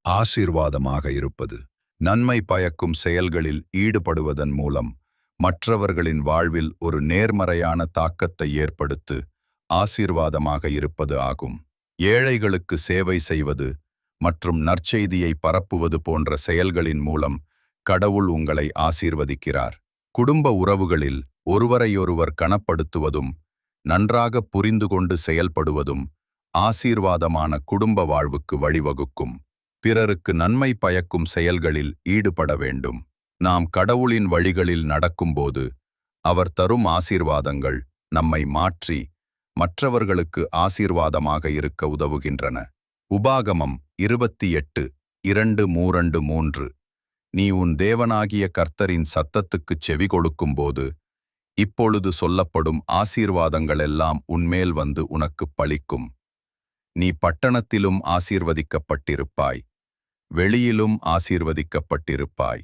ஆசீர்வாதமாக இருப்பது. நன்மை பயக்கும் செயல்களில் ஈடுபடுவதன் மூலம் மற்றவர்களின் வாழ்வில் ஒரு நேர்மறையான தாக்கத்தை ஏற்படுத்து ஆசீர்வாதமாக இருப்பது ஆகும். ஏழைகளுக்கு சேவை செய்வது மற்றும் நற்செய்தியை பரப்புவது போன்ற செயல்களின் மூலம் கடவுள் உங்களை ஆசீர்வதிக்கிறார். குடும்ப உறவுகளில் ஒருவரையொருவர் கனப்படுத்துவதும் நன்றாக புரிந்து கொண்டு செயல்படுவதும் ஆசீர்வாதமான குடும்ப வாழ்வுக்கு வழிவகுக்கும். பிறருக்கு நன்மை பயக்கும் செயல்களில் ஈடுபட வேண்டும். நாம் கடவுளின் வழிகளில் நடக்கும்போது அவர் தரும் ஆசீர்வாதங்கள் நம்மை மாற்றி மற்றவர்களுக்கு ஆசீர்வாதமாக இருக்க உதவுகின்றன. உபாகமம் 28:2-3 நீ உன் தேவனாகிய கர்த்தரின் சத்தத்துக்குச் செவி கொடுக்கும்போது இப்பொழுது சொல்லப்படும் ஆசீர்வாதங்களெல்லாம் உன்மேல் வந்து உனக்குப் பலிக்கும். நீ பட்டணத்திலும் ஆசீர்வதிக்கப்பட்டிருப்பாய், வெளியிலும் ஆசீர்வதிக்கப்பட்டிருப்பாய்.